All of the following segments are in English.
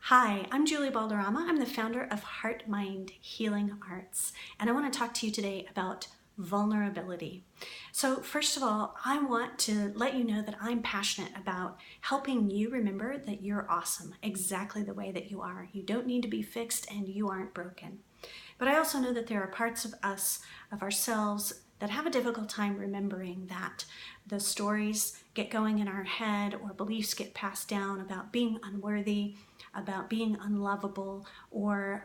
Hi, I'm Julie Balderrama. I'm the founder of Heart Mind Healing Arts, and I want to talk to you today about vulnerability. So first of all, I want to let you know that I'm passionate about helping you remember that you're awesome exactly the way that you are. You don't need to be fixed and you aren't broken. But I also know that there are parts of us, of ourselves, that have a difficult time remembering that. The stories get going in our head or beliefs get passed down about being unworthy, about being unlovable, or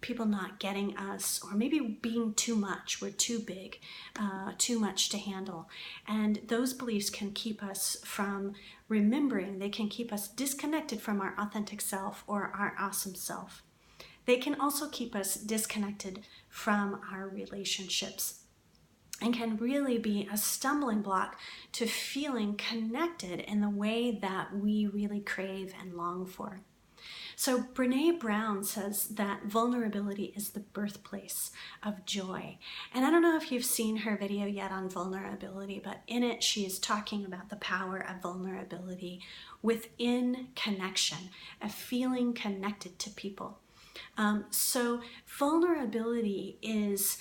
people not getting us, or maybe being too much. We're too big, too much to handle. And those beliefs can keep us from remembering. They can keep us disconnected from our authentic self or our awesome self. They can also keep us disconnected from our relationships and can really be a stumbling block to feeling connected in the way that we really crave and long for. So Brene Brown says that vulnerability is the birthplace of joy. And I don't know if you've seen her video yet on vulnerability, but in it she is talking about the power of vulnerability within connection, of feeling connected to people. So vulnerability is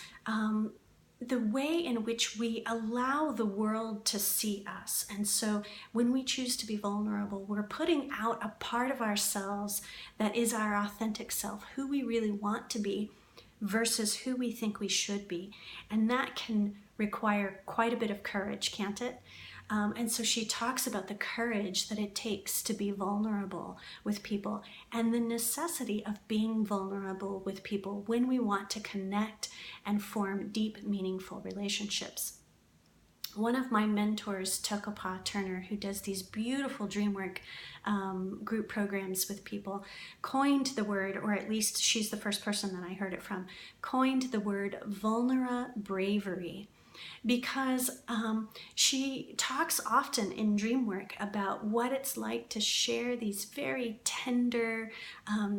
the way in which we allow the world to see us. And so when we choose to be vulnerable, we're putting out a part of ourselves that is our authentic self, who we really want to be versus who we think we should be. And that can require quite a bit of courage, can't it? And so she talks about the courage that it takes to be vulnerable with people and the necessity of being vulnerable with people when we want to connect and form deep, meaningful relationships. One of my mentors, Tokapa Turner, who does these beautiful DreamWork group programs with people, coined the word, or at least she's the first person that I heard it from, coined the word vulnerabravery. Because she talks often in DreamWork about what it's like to share these very tender,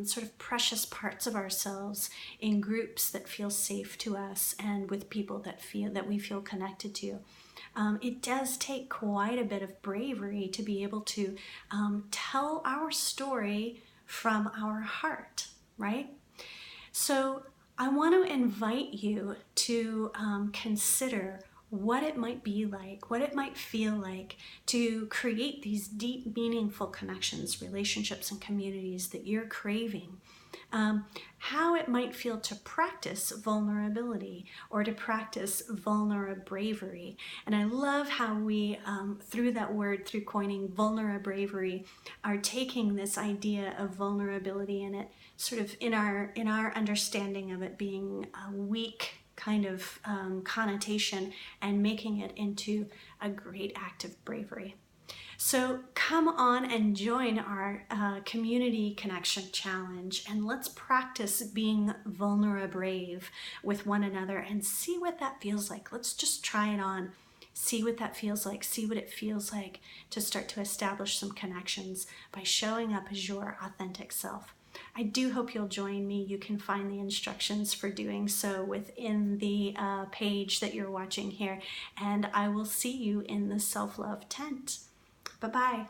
sort of precious parts of ourselves in groups that feel safe to us and with people that we feel connected to. It does take quite a bit of bravery to be able to tell our story from our heart, right? So I want to invite you to consider what it might be like, what it might feel like to create these deep, meaningful connections, relationships, and communities that you're craving. How it might feel to practice vulnerability or to practice vulnerabravery. And I love how we, through that word, through coining vulnerabravery, are taking this idea of vulnerability and it sort of in our understanding of it being a weak kind of connotation and making it into a great act of bravery. So come on and join our community connection challenge and let's practice being vulnerabrave with one another and see what that feels like. Let's just try it on. See what that feels like. See what it feels like to start to establish some connections by showing up as your authentic self. I do hope you'll join me. You can find the instructions for doing so within the page that you're watching here, and I will see you in the self-love tent. Bye-bye.